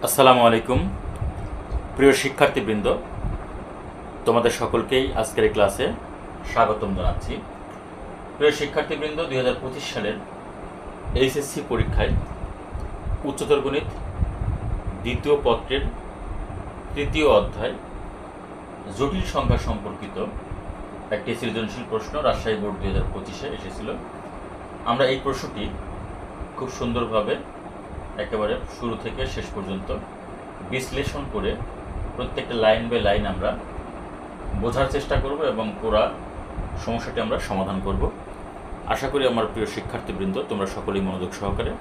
আসসালামু আলাইকুম প্রিয় শিক্ষার্থীবৃন্দ, তোমাদের সকলকেই আজকের এই ক্লাসে স্বাগতম জানাচ্ছি। প্রিয় শিক্ষার্থীবৃন্দ, 2025 সালের এইচএসসি পরীক্ষায় উচ্চতর গণিত দ্বিতীয় পত্রের তৃতীয় অধ্যায় জটিল সংখ্যা সম্পর্কিত একটি সৃজনশীল প্রশ্ন রাজশাহী বোর্ড 2025-এ এসেছিল। আমরা এই প্রশ্নটি খুব সুন্দরভাবে একেবারে শুরু থেকে শেষ পর্যন্ত বিশ্লেষণ করে প্রত্যেকটা লাইন বাই লাইন আমরা বোঝার চেষ্টা করব এবং পুরো সমস্যাটি আমরা সমাধান করব। আশা করি আমার প্রিয় শিক্ষার্থীবৃন্দ তোমরা সকলেই মনোযোগ সহকারে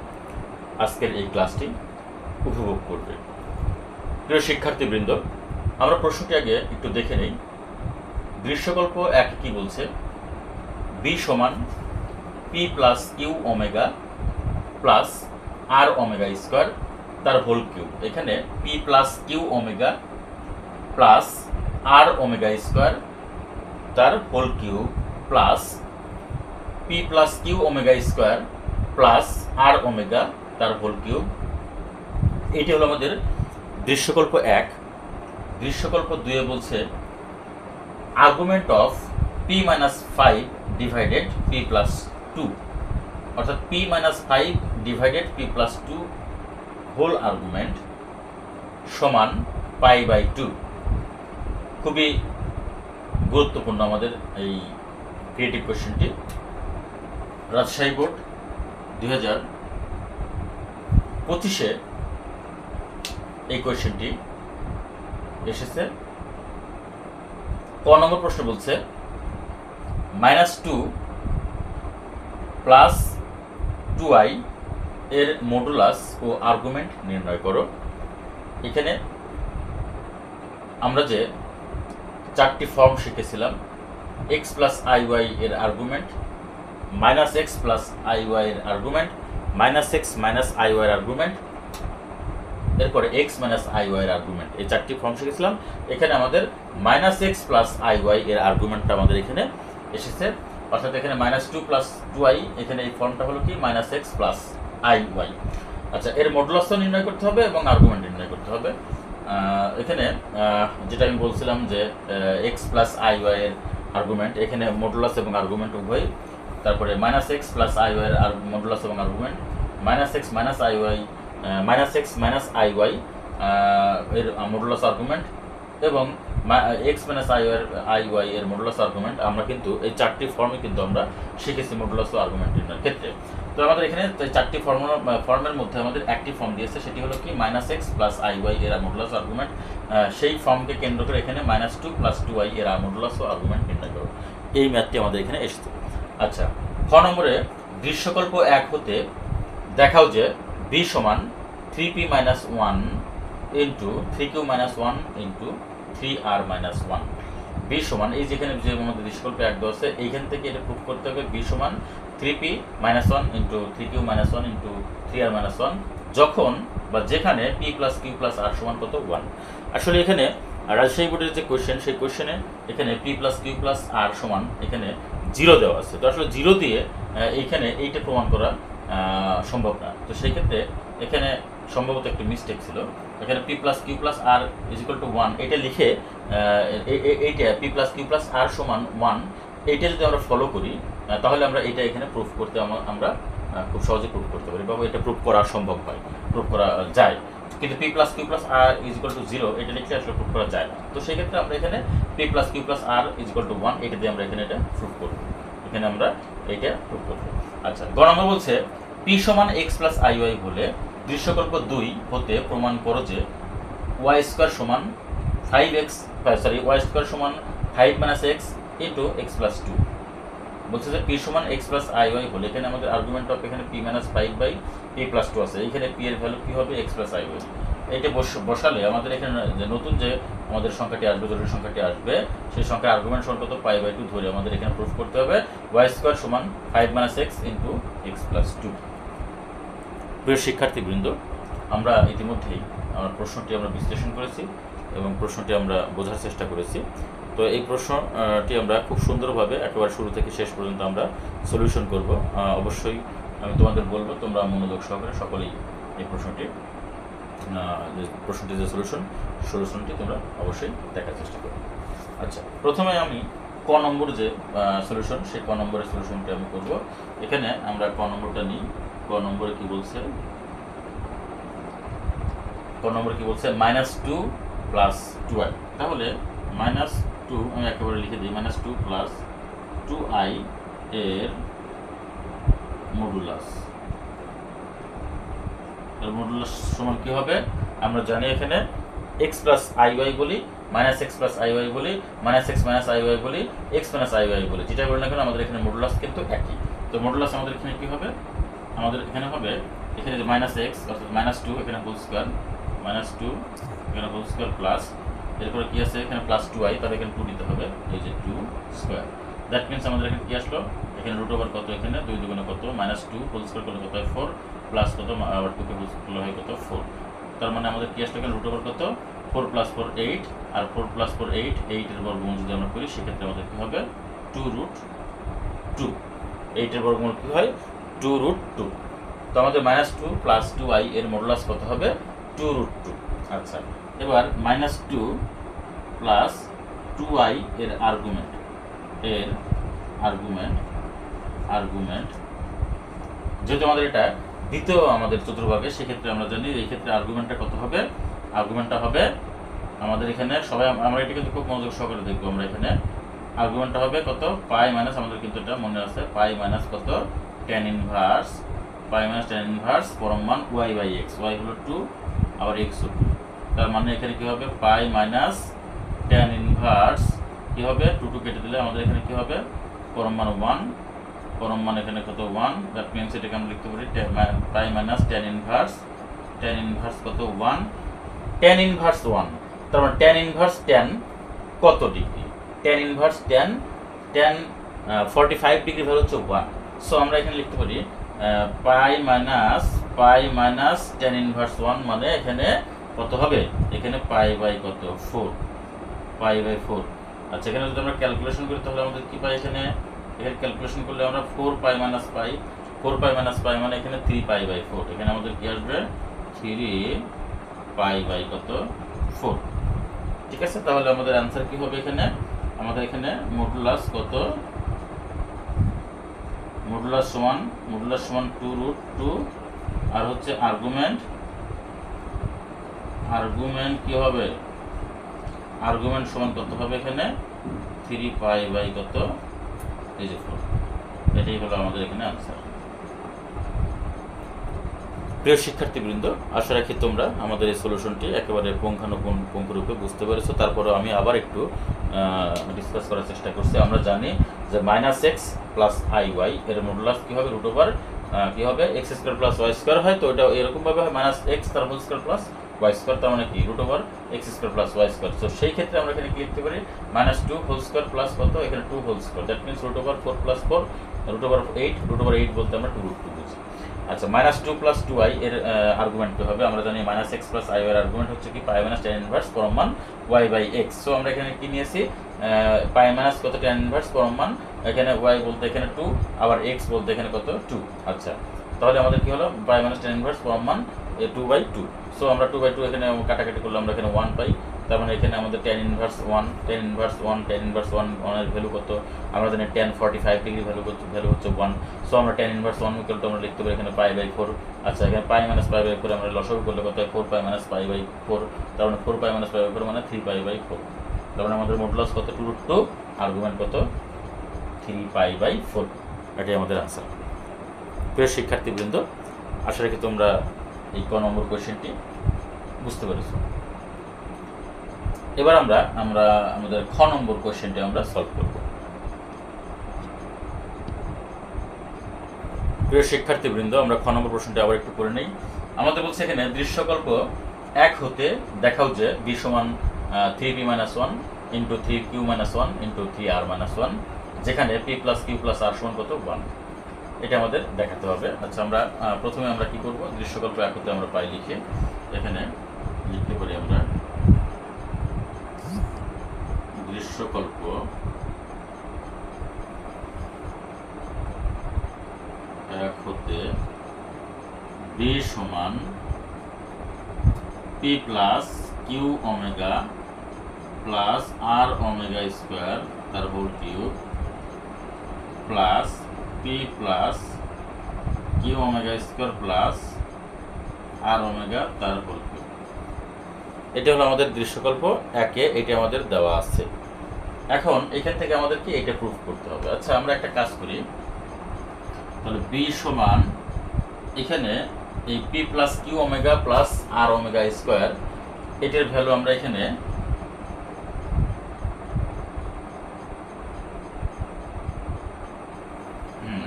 আজকের এই ক্লাসটি উপভোগ করবে। প্রিয় শিক্ষার্থীবৃন্দ, আমরা প্রশ্নটি আগে একটু দেখে নেই। দৃশ্যকল্প 1 কি বলছে? b সমান p plus Q omega plus r omega square তার হোল কিউব। এখানে p plus Q omega plus r omega square তার whole cube plus p plus Q omega square plus r omega তার হোল কিউব। এটি হলো আমাদের দৃশ্যকল্প 1। দৃশ্যকল্প 2 বলছে argument of p minus 5 divided p plus 2, অর্থাৎ p minus 5 divided p plus 2 whole argument সমান পাই বাই 2। খুবই গুরুত্বপূর্ণ আমাদের এই ক্রিয়েটিভ কোশ্চেনটি। রাজশাহী বোর্ড 2025-এ এই কোশ্চেনটি এসেছে। ক নম্বর প্রশ্ন বলছে -2 প্লাস 2i এর মডুলাস ও আর্গুমেন্ট নির্ণয় করো। এখানে আমরা যে 4টি ফর্ম শিখেছিলাম, x প্লাস iy এর আর্গুমেন্ট, -x প্লাস iy এর আর্গুমেন্ট, -x মাইনাস iy এর আর্গুমেন্ট, এরপরে x মাইনাস iy এর আর্গুমেন্ট, এই 4টি ফর্ম শিখেছিলাম। এখানে আমাদের -x প্লাস iy এর আর্গুমেন্টটা আমাদের এখানে এসেছে, অর্থাৎ এখানে -2 প্লাস 2i, এখানে এই ফর্মটা হলো কি -x প্লাস iy। আচ্ছা, এর মডুলাসও নির্ণয় করতে হবে এবং আর্গুমেন্ট নির্ণয় করতে হবে। এখানে যেটা আমি বলছিলাম যে x প্লাস iy এর আর্গুমেন্ট, এখানে মডুলাস এবং আর্গুমেন্ট উভয়। তারপরে -x প্লাস iy এর মডুলাস এবং argument, -x minus iy -x minus iy এর মডুলাস আর্গুমেন্ট এবং x মাইনাস iy এর মডুলাস আর্গুমেন্ট। আমরা কিন্তু এই 4টি ফর্মে কিন্তু আমরা শিখেছি মডুলাস ও আর্গুমেন্ট নির্ণয়ের ক্ষেত্রে। তো আমাদের এখানে 4টি ফর্মের মধ্যে আমাদের একটি ফর্ম দিয়েছে, সেটি হলো কি -x প্লাস iy এর মডুলাস আর্গুমেন্ট। সেই ফর্মকে কেন্দ্র করে এখানে -2 প্লাস 2i এর মডুলাস ও আর্গুমেন্ট নির্ণয় করো। এই ম্যাথটি আমাদের এখানে এসেছে। আচ্ছা, খ নম্বরে দৃশ্যকল্প 1 হতে দেখাও যে b সমান 3p minus 1 into 3q minus 1 into 3r minus 1। b সমান, এই যেখানে যে আমাদের দৃশ্যকল্প 1 দেওয়া আছে, এইখান থেকে এটা প্রুফ করতে হবে b সমান 3p minus 1 into 3q minus 1 into 3r minus 1 যখন বা যেখানে p plus q plus r সমান কত 1। আসলে এখানে রাজশাহী বোর্ডের যে কোশ্চেন, সেই কোশ্চেনে এখানে p plus q plus r সমান এখানে 0 দেওয়া আছে। তো আসলে 0 দিয়ে এইখানে এইটা প্রমাণ করা সম্ভব না। তো সেই ক্ষেত্রে এখানে সম্ভবত একটি মিস্টেক ছিল। এখানে p plus q plus r is equal two 1 এটা লিখে এইটা p plus q plus r সমান 1 এইটা যদি আমরা ফলো করি, তাহলে আমরা এটা এখানে প্রুফ করতে আমরা খুব সহজে প্রুফ করতে পারি বা এটা প্রুফ করা সম্ভব হয়, প্রুফ করা যায়। কিন্তু p plus q plus r is equal to 0 এটা লিখে আসলে প্রুফ করা যায় না। তো সেই ক্ষেত্রে আমরা এখানে p plus q plus r is equal two 1 এটা দিয়ে আমরা এখানে এটা প্রুফ করব। এখানে আমরা এইটা প্রুফ করব। আচ্ছা, গ নম্বর বলছে p সমান x প্লাস iy হলে দৃশ্যকল্প 2 হতে প্রমাণ করো যে y স্কয়ার সমান 5x y স্কয়ার সমান 5 minus x into x plus 2। বলছে যে p সমান x প্লাস iy হলে, এখানে আমাদের আর্গুমেন্ট অফ এখানে p minus 5 by p plus 2 আছে, এখানে p এর ভ্যালু কি হবে x প্লাস iy। এইটা বসালে আমাদের এখানে যে নতুন যে আমাদের সংখ্যাটি আসবে, জটিল সংখ্যাটি আসবে, সেই সংখ্যার আর্গুমেন্ট সমান কত পাই বাই 2 ধরে আমাদের এখানে প্রুফ করতে হবে y স্কয়ার সমান 5 minus x into x plus 2। প্রিয় শিক্ষার্থীবৃন্দ, আমরা ইতিমধ্যেই আমার প্রশ্নটি আমরা বিশ্লেষণ করেছি এবং প্রশ্নটি আমরা বোঝার চেষ্টা করেছি। তো এই প্রশ্নটি আমরা খুব সুন্দরভাবে একেবারে শুরু থেকে শেষ পর্যন্ত আমরা সলিউশন করব। অবশ্যই আমি তোমাদের বলবো তোমরা মনোযোগ সহকারে সকলেই এই প্রশ্নটি যে প্রশ্নটি যে সলিউশনটি তোমরা অবশ্যই দেখার চেষ্টা করো। আচ্ছা, প্রথমে আমি ক নম্বর যে সলিউশন, সেই ক নম্বরের সলিউশনটি আমি করব। এখানে আমরা ক নম্বরটা নিই। ক নম্বরে কি বলছে? ক নম্বরে কি বলছে? -2 + 2i। তাহলে -2 আমি একেবারে লিখে দিই, -2 + 2i এর মডুলাস। এর মডুলাস সমান কি হবে? আমরা জানি এখানে x + iy বলি, -x + iy বলি, -x - iy বলি, x - iy বলি, যেটা বলি না কেন আমাদের এখানে মডুলাস কিন্তু একই। তো মডুলাস আমাদের এখানে কি হবে? আমাদের এখানে হবে, এখানে যে -x অর্থাৎ -2 এখানে হোল স্কয়ার, -2 এখানে হোল স্কয়ার প্লাস, এরপরে কি আছে এখানে +2i, তাহলে এখানে 2 দিতে হবে, এই যে 2 স্কয়ার। দ্যাট মিন্স আমাদের এখানে কি আসলো? এখানে রুট ওভার কত? এখানে 2 দুগুণে কত? -2 হোল স্কয়ার করলে কত হয়? 4 প্লাস কত? আবার 2 কে হোল স্কয়ার করলে হয় কত? 4। তার মানে আমাদের কি আসলো? এখানে রুট ওভার কত? 4 + 4 8, আর 4 + 4 8, 8 এর বর্গমূল যদি আমরা করি সেক্ষেত্রে আমাদের কি হবে? 2√2। 8 এর বর্গমূল কি হয়? 2√2। তো আমাদের -2 + 2i এর মডুলাস কত হবে? 2√2। আচ্ছা, এবার -2 + 2i এর আর্গুমেন্ট যেহেতু আমাদের এটা দ্বিতীয় আমাদের চতুর্ভাগে, সেক্ষেত্রে আমরা জানি এই ক্ষেত্রে আর্গুমেন্টটা কত হবে? আর্গুমেন্টটা হবে আমাদের এখানে সবাই আমরা এটা কিন্তু খুব মনোযোগ সহকারে দেখবো। আমরা এখানে আর্গুমেন্টটা হবে কত? পাই মাইনাস, আমাদের কিন্তু এটা মনে আছে, পাই মাইনাস কত? tan ইনভার্স, পাই মাইনাস tan ইনভার্স পরম মান y/x, y হলো 2, আবার x হলো 2। তার মানে এখানে কি হবে? পাই মাইনাস tan ইনভার্স কি হবে? 2 কেটে দিলে আমাদের এখানে কি হবে? পরম মান 1, পরম মান এখানে কত? 1। দ্যাট মিন্স এটাকে আমরা লিখতে পারি পাই মাইনাস tan ইনভার্স কত? 1, tan ইনভার্স 1। তার মানে tan ইনভার্স tan কত degree? tan inverse tan 45 degree value হচ্ছে 1। সো আমরা এখানে লিখতে পারি পাই মাইনাস tan ইনভার্স 1 মানে এখানে কত হবে? এখানে পাই বাই কত? 4, পাই বাই 4। আচ্ছা, এখানে যদি আমরা ক্যালকুলেশন করি তাহলে আমাদের কি পাই? এখানে ক্যালকুলেশন করলে আমরা 4 পাই মাইনাস পাই মানে এখানে 3 পাই বাই 4। এখানে আমাদের কি আসবে? 3 পাই বাই কত? 4। ঠিক আছে, তাহলে আমাদের অ্যান্সার কি হবে? এখানে আমাদের এখানে মডুলাস কত? মডুলাস সমান 2√2, আর হচ্ছে আর্গুমেন্ট কি হবে? আর্গুমেন্ট সমান কত হবে? এখানে 3 পাই বাই কত? এই যে 4। এটাই হলো আমাদের এখানে আনসার। প্রিয় শিক্ষার্থীবৃন্দ, আশা রাখি তোমরা আমাদের এই সলিউশনটি একেবারে পুঙ্খানুপুঙ্খরূপে বুঝতে পেরেছো। তারপরেও আমি আবার একটু ডিসকাস করার চেষ্টা করছি। আমরা জানি যে -x + iy এর মডুলাস কি হবে? রুট ওভার কি হবে? x² + y² হয়। তো এটা এরকম ভাবে হয় -x তার হোল স্কয়ার প্লাস y², তার মানে কি? Root over x² + y²। তো সেই ক্ষেত্রে আমরা এখানে কি লিখতে পারি? -2 হোল স্কয়ার প্লাস কত? এখানে 2 whole square. That means root over 4 + 4, root over 8। Root over 8 বলতে আমরা 2√2 বুঝি। আচ্ছা, -2 + 2i এর আর্গুমেন্ট কি হবে? আমরা জানি -x + iy এর আর্গুমেন্ট হচ্ছে কি? পাই মাইনাস tan ইনভার্স পরম মান y/x। সো আমরা এখানে কি নিয়েছি? পাই মাইনাস কত? tan ইনভার্স পরম মান, এখানে y বলতে এখানে 2, আবার x বলতে এখানে কত? 2। আচ্ছা, তাহলে আমাদের কি হলো? পাই মাইনাস tan ইনভার্স পরম মান 2/2। সো আমরা 2/2 এখানে কাটাকাটি করলে আমরা এখানে 1 পাই। তার মানে এখানে আমাদের tan ইনভার্স 1 এর ভ্যালু কত? আমরা জানি tan 45 ডিগ্রি ভ্যালু হচ্ছে 1। সো আমরা tan ইনভার্স 1 ইকুয়াল টু আমরা লিখতে পারি এখানে পাই বাই 4। আচ্ছা, এখানে পাই মাইনাস পাই বাই 4 আমরা লসাগু করলে কত হয়? 4 পাই মাইনাস পাই বাই 4। তার মানে 4 পাই মাইনাস পাই বাই 4 মানে 3 পাই বাই 4। তার মানে আমাদের মডুলাস কত? 2√2, আর্গুমেন্ট কত? 3 পাই বাই 4। এটাই আমাদের আনসার। প্রিয় শিক্ষার্থীবৃন্দ, আশা রাখি তোমরা এই ক নম্বর কোয়েশ্চেনটি বুঝতে পেরেছো। এবার আমরা আমাদের খ নম্বর কোয়েশ্চেনটি আমরা সলভ করব। প্রিয় শিক্ষার্থীবৃন্দ, আমরা খ নম্বর প্রশ্নটি আবার একটু করে নেই। আমাদের বলছে এখানে দৃশ্যকল্প 1 হতে দেখাও যে b সমান 3p - 1 × 3q - 1 × 3r - 1, যেখানে p + q + r সমান কত? 1। এটা আমাদের দেখাতে হবে। আচ্ছা, আমরা প্রথমে আমরা কি করব? দৃশ্যকল্প 1 হতে আমরা পাই লিখে এখানে লিখতে পারি আমরা দৃশ্যকল্প 1 হতে b সমান p plus Q omega plus r omega square তার whole cube plus p plus Q omega square plus r omega তার হোল কিউব। এটা হলো আমাদের দৃশ্যকল্প একে, এটা আমাদের দেওয়া আছে। এখন এখান থেকে আমাদেরকে এটা প্রুফ করতে হবে। আচ্ছা, আমরা একটা কাজ করি, তাহলে বি সমান এখানে এই p plus Q omega plus r omega square, এটার ভ্যালু আমরা এখানে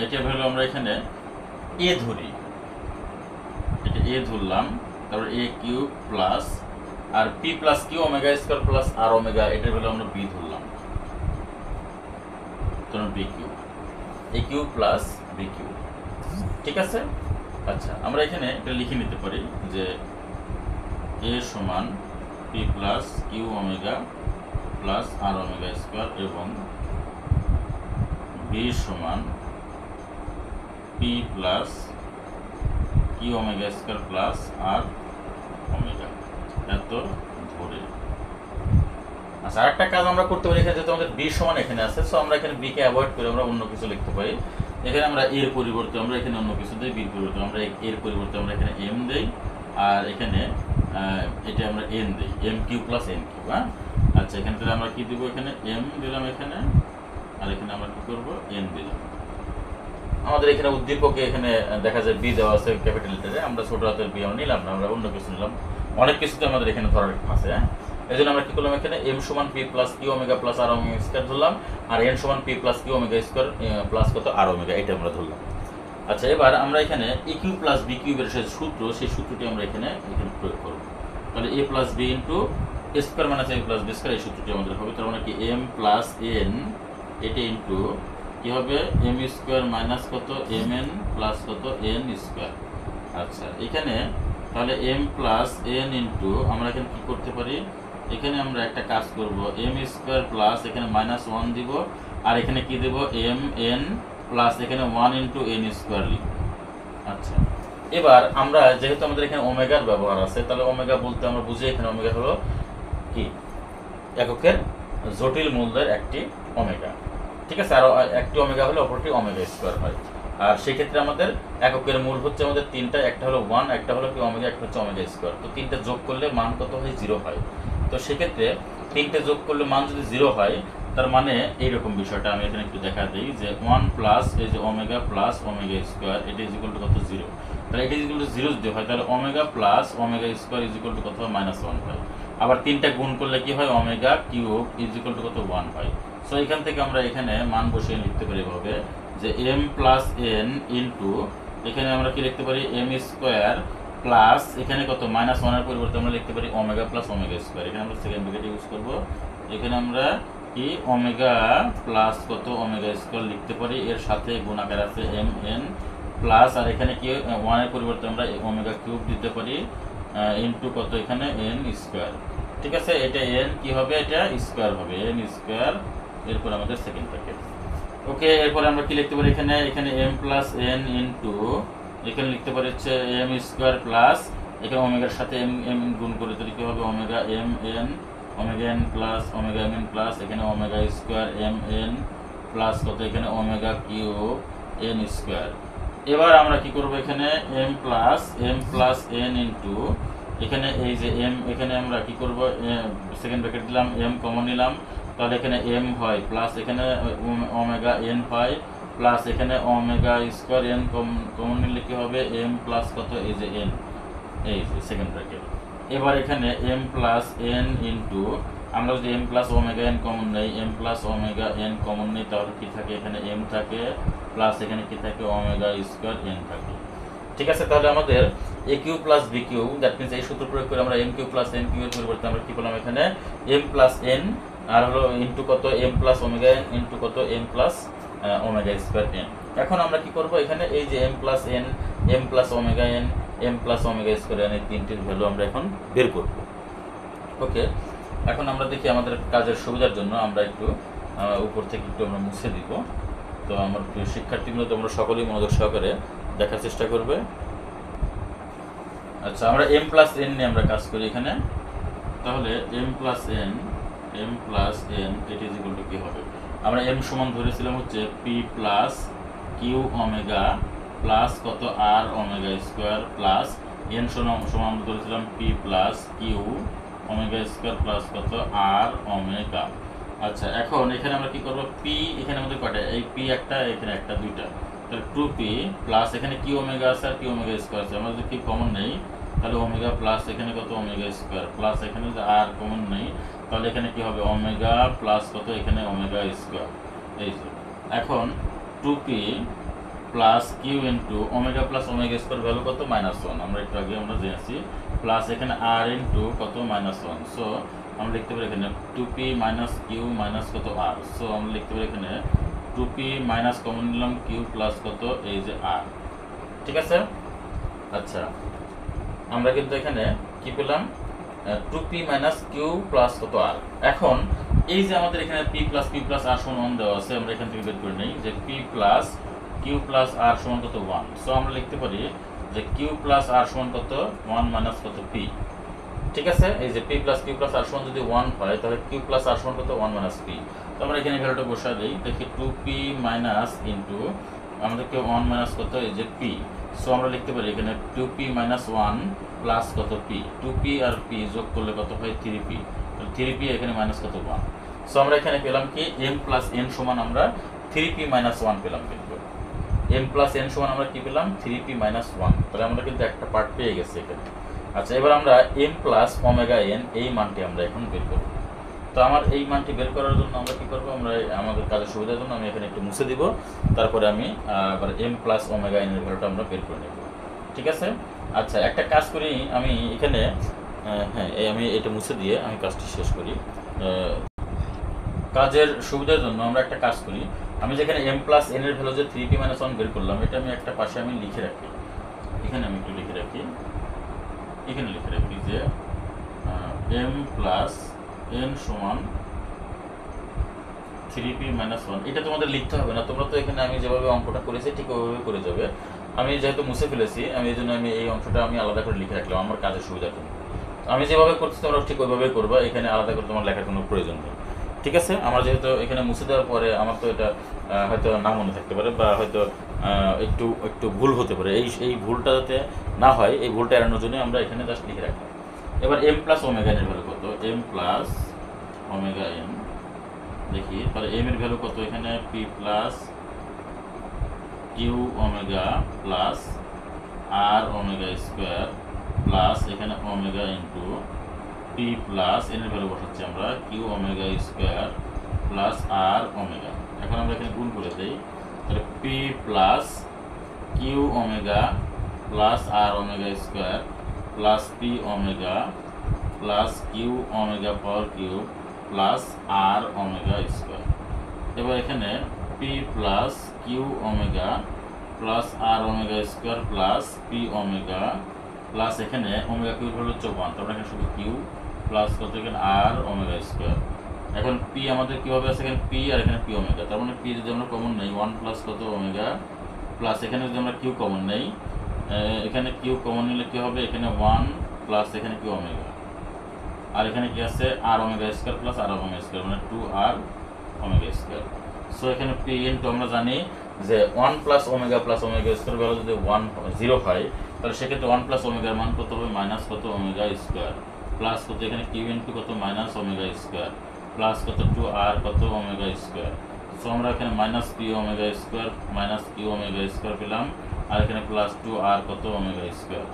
এটার ভ্যালু আমরা এখানে এ ধরি, এটা এ ধরলাম, তারপর a q plus r p plus Q omega square plus r omega, এটার ভ্যালু আমরা বি ধরলাম, তখন b q, a q plus b q. ঠিক আছে? আচ্ছা, আমরা এখানে এটা লিখে নিতে পারি যে এ সমান p plus Q omega plus r omega square এবং বি সমান p plus Q omega square plus r omega, এত ধরে। আচ্ছা, আরেকটা কাজ আমরা করতে পারি, এখানে যেহেতু আমাদের বি সমান এখানে আছে, সো আমরা এখানে বি কে অ্যাভয়েড করে আমরা অন্য কিছু লিখতে পারি। এখানে আমরা এর পরিবর্তে আমরা এখানে অন্য কিছু দিই, বির পরিবর্তে আমরা এর পরিবর্তে আমরা এখানে এম দেই, আর এখানে এটা আমরা এন দিই, M Q plus N Q. হ্যাঁ, আচ্ছা, এখান থেকে আমরা কি দিব, এখানে এম দিলাম এখানে, আর এখানে আমরা কি করব, এন দিলাম। আমাদের এখানে উদ্দীপকে এখানে দেখা যায় বি দেওয়া আছে ক্যাপিটাল লেটারে, আমরা ছোট হাতের বি আমরা নিলাম না, আমরা অন্য কিছু নিলাম। অনেক কিছুতে আমাদের এখানে ধরার আছে। হ্যাঁ, এই জন্য আমরা কি করলাম, এখানে এম সমান p plus Q omega plus r omega square ধরলাম, আর এন সমান p plus Q omega square plus কত আর ওমেগা, এটা আমরা ধরলাম। আচ্ছা, এবার আমরা এখানে এ কিউ প্লাস বি কিউবের যে সূত্র, সেই সূত্রটি আমরা এখানে প্রয়োগ করব। তাহলে এ প্লাস বি ইন্টু এ স্কোয়ার মাইনাস এ প্লাস বি স্কোয়ার, এই সূত্রটি আমাদের হবে। তার মানে কি এম প্লাস এন, এটা ইন্টু কি হবে, এম স্কোয়ার মাইনাস কত এম এন প্লাস কত এন স্কোয়ার। আচ্ছা, এখানে তাহলে এম প্লাস এন ইন্টু আমরা এখানে কি করতে পারি, এখানে আমরা একটা কাজ করব, এম স্কোয়ার প্লাস এখানে মাইনাস ওয়ান দিব, আর এখানে কি দেব, এম এন প্লাস এখানে ওয়ান ইন্টু এন স্কোয়ার লিখব। আচ্ছা, এবার আমরা যেহেতু আমাদের এখানে ওমেগার ব্যবহার আছে, তাহলে ওমেগা বলতে আমরা বুঝি এখানে ওমেগা হলো কি, এককের জটিল মূল্যের একটি ওমেগা। ঠিক আছে, আর একটি ওমেগা হলে অপরটি ওমেগা স্কোয়ার হয়। আর সেক্ষেত্রে আমাদের এককের মূল হচ্ছে আমাদের তিনটা, একটা হলো ওয়ান, একটা হলো কি ওমেগা, একটা হচ্ছে ওমেগা স্কোয়ার। তো তিনটা যোগ করলে মান কত হয়, জিরো হয়। তো সেক্ষেত্রে তিনটে যোগ করলে মান যদি জিরো হয়, তার মানে এইরকম বিষয়টা আমি এখানে একটু দেখা দিই যে ওয়ান প্লাস এই যে ওমেগা প্লাস ওমেগা স্কোয়ার, এটা ইজ ইকুয়াল টু কত, জিরো। তাহলে এটা ইজ ইকুয়াল টু জিরো যদি হয়, তাহলে omega plus omega square is equal two কত হয়, মাইনাস ওয়ান হয়। আবার তিনটা গুণ করলে কি হয়, omega cube is equal two কত, ওয়ান হয়। সো এখান থেকে আমরা এখানে মান বসিয়ে লিখতে পারি এভাবে যে এম প্লাস এন ইন্টু এখানে আমরা কি লিখতে পারি, এম স্কোয়ার প্লাস এখানে কত, মাইনাস ওয়ানের পরিবর্তে আমরা লিখতে পারি ওমেগা প্লাস ওমেগা স্কোয়ার। এখানে আমরা সেকেন্ড ব্র্যাকেট ইউজ করব, এখানে আমরা কি ওমেগা প্লাস কত ওমেগা স্কোয়ার লিখতে পারি, এর সাথে গুণাকার আছে এম এন প্লাস, আর এখানে কি ওয়ানের পরিবর্তে আমরা ওমেগা কিউব দিতে পারি ইন্টু কত, এখানে এন স্কোয়ার। ঠিক আছে, এটা এন কি হবে, এটা স্কোয়ার হবে, এন স্কোয়ার, এরপর আমাদের সেকেন্ড ব্র্যাকেট। ওকে, এরপরে আমরা কি লিখতে পারি, এখানে এম প্লাস এন ইন্টু এখানে লিখতে পারি হচ্ছে এম স্কোয়ার প্লাস এখানে ওমেগার সাথে এম এম গুণ করে তাহলে কি হবে, omega m n, omega n plus omega m n plus এখানে omega square m n plus কত, এখানে ওমেগা কিউব এন স্কোয়ার। এবার আমরা কি করব, এখানে এম প্লাস এন ইন্টু এখানে এই যে এম, এখানে আমরা কি করব, সেকেন্ড ব্র্যাকেট দিলাম, এম কমন নিলাম, তাহলে এখানে এম হয় প্লাস এখানে ওমেগা এন হয় প্লাস এখানে ওমেগা স্কোয়ার এন কমন নিলে কি হবে, এম প্লাস কত, এই যে এন, এই যে সেকেন্ড ব্র্যাকেট। এবার এখানে এম প্লাস এন ইন্টু আমরা যদি m plus omega n common নেই, m plus omega n common নেই, তাহলে কি থাকে, এখানে এম থাকে প্লাস এখানে কি থাকে, ওমেগা স্কোয়ার এন থাকে। ঠিক আছে, তাহলে আমাদের a q plus b q, that means এই সূত্র প্রয়োগ করে আমরা m Q plus N q এর পরিবর্তে আমরা কি করলাম, এখানে এম প্লাস এন আর হলো ইন্টু কত, m plus omega n into কত, m plus omega square n. এখন আমরা কি করব, এখানে এই যে m plus n, m plus omega n, m plus omega square n, এই তিনটির ভ্যালু আমরা এখন বের করব। ওকে, এখন আমরা দেখি আমাদের কাজের সুবিধার জন্য আমরা একটু উপর থেকে একটু আমরা মুছে দিব। তো আমার প্রিয় শিক্ষার্থীগুলো তোমরা সকলেই মনোযোগ সহকারে দেখার চেষ্টা করবে। আচ্ছা, আমরা m প্লাস n নিয়ে আমরা কাজ করি এখানে। তাহলে m plus n it is equal to কি হবে? আমরা m সমান ধরেছিলাম হচ্ছে p plus Q omega plus কত r omega square plus n সমান ধরেছিলাম p plus Q omega square plus কত r ওমেগা। আচ্ছা, এখন এখানে আমরা কি করব? p এখানে আমাদের কয়টা? এই p একটা, এখানে একটা, দুইটা। তাহলে 2p প্লাস এখানে কি ওমেগা আছে আর কি ওমেগা স্কোয়ার আছে। আমরা যদি কি কমন নেই তাহলে ওমেগা প্লাস এখানে কত ওমেগা স্কোয়ার প্লাস এখানে যদি আর কমন নেই তাহলে এখানে কি হবে? ওমেগা প্লাস কত এখানে ওমেগা স্কোয়ার। এই যে এখন 2p plus Q into omega plus omega square value কত? -1। আমরা একটু আগে আমরা জেনেছি। প্লাস এখানে আর ইন্টু কত? -1। সো আমরা লিখতে পারি এখানে 2p মাইনাস কিউ মাইনাস কত আর। সো আমরা লিখতে পারি এখানে 2p মাইনাস কমন নিলাম কিউ প্লাস কত এই যে আর। ঠিক আছে? আচ্ছা, আমরা কিন্তু এখানে কি পেলাম? 2p মাইনাস কিউ প্লাস কত আর। এখন এই যে আমাদের এখানে p প্লাস কিউ প্লাস আর সমান 1 দেওয়া আছে, আমরা এখান থেকে বের করে নেই যে p প্লাস কিউ প্লাস আর সমান কত? 1। সো আমরা লিখতে পারি যে কিউ প্লাস আর সমান কত? 1 মাইনাস কত? p। ঠিক আছে? এই যে p প্লাস কিউ প্লাস আর সমান যদি 1 হয় তাহলে কিউ প্লাস আর সমান কত? 1 মাইনাস p। তো আমরা এখানে ভ্যালুটা বসাই দেই। দেখি 2p মাইনাস ইনটু আমাদেরকে 1 মাইনাস কত? এই যে p। সো আমরা লিখতে পারি এখানে 2p মাইনাস 1 প্লাস কত? p। 2p আর p যোগ করলে কত হয়? 3p। তাহলে 3p এখানে মাইনাস কত? 1। সো আমরা এখানে পেলাম কি? m প্লাস n সমান আমরা 3p মাইনাস 1 পেলাম। কিন্তু m প্লাস n সমান আমরা কি পেলাম? 3p minus 1। তাহলে আমরা কিন্তু একটা পার্ট পেয়ে গেছি এখানে। আচ্ছা, এবার আমরা m প্লাস ওমেগা n এই মানটি আমরা এখন বের করব। তো আমার এই মানটি বের করার জন্য আমরা কি করব? আমরা আমাদের কাজের সুবিধার জন্য আমি এখানে একটু মুছে দিব। তারপরে আমি আবার m প্লাস ওমেগা n এর ভ্যালুটা আমরা বের করে নেব। ঠিক আছে? আচ্ছা, একটা কাজ করি আমি এখানে। হ্যাঁ, আমি এটা মুছে দিয়ে আমি কাজটি শেষ করি। কাজের সুবিধার জন্য আমরা একটা কাজ করি। আমি যেখানে m প্লাস n এর ভ্যালু যে 3p মাইনাস 1 বের করলাম, এটা আমি একটা পাশে আমি লিখে রাখি। এখানে আমি একটু লিখে রাখি। এখানে লিখে রাখি যে m প্লাস n সমান 3p মাইনাস 1। এটা তোমাদের লিখতে হবে না, তোমরা তো এখানে আমি যেভাবে অঙ্কটা করেছি ঠিক ওইভাবে করে যাবে। আমি যেহেতু মুছে ফেলেছি, আমি এই জন্য আমি এই অংশটা আমি আলাদা করে লিখে রাখলাম আমার কাজের সুবিধার জন্য। আমি যেভাবে করছি তোমরা ঠিক ওইভাবেই করবা, এখানে আলাদা করে তোমার লেখার কোনো প্রয়োজন নেই। ঠিক আছে? আমার যেহেতু এখানে মুছে দেওয়ার পরে আমার তো এটা হয়তো না মনে থাকতে পারে বা হয়তো একটু ভুল হতে পারে। এই ভুলটা যাতে না হয়, এই ভুলটা এড়ানোর জন্য আমরা এখানে জাস্ট লিখে রাখলাম। এবার m প্লাস ওমেগা n এর ভ্যালু কত? m plus omega n। দেখি তাহলে m এর ভ্যালু কত? এখানে p plus Q omega plus r omega square plus এখানে omega into p plus n এর ভ্যালু বসাচ্ছি আমরা q omega square plus r omega. এখন আমরা এখানে গুণ করে দেই। তাহলে p plus Q omega plus r omega square plus p omega plus Q omega power cube plus r omega square. এবার এখানে p plus Q omega plus r omega square plus p omega plus এখানে omega cube হলো 1, তারপরে এখানে শুধু q plus কত? এখানে r omega square. এখন p আমাদের কিভাবে আছে? এখানে p আর এখানে p ওমেগা। তার মানে p যদি আমরা কমন নেই 1 প্লাস কত? ওমেগা প্লাস এখানে যদি আমরা কিউ কমন নেই, এখানে কিউ কমন নিলে কি হবে? এখানে 1 প্লাস এখানে কি? ওমেগা। আর এখানে কি আছে? আর omega square plus r omega square, মানে 2r ওমেগা স্কোয়ার। সো এখানে p ইনটু আমরা জানি যে 1 প্লাস ওমেগা স্কোয়ার ভ্যালু যদি 0 হয় তাহলে সেক্ষেত্রে 1 প্লাস ওমেগার মান কত হবে? মাইনাস কত? ওমেগা স্কোয়ার প্লাস কত? এখানে কিউ ইনটু কত? মাইনাস ওমেগা স্কোয়ার প্লাস কত? 2r কত? Omega square. সো আমরা এখানে minus p omega square minus Q omega square পেলাম, আর এখানে প্লাস 2r কত? Omega square.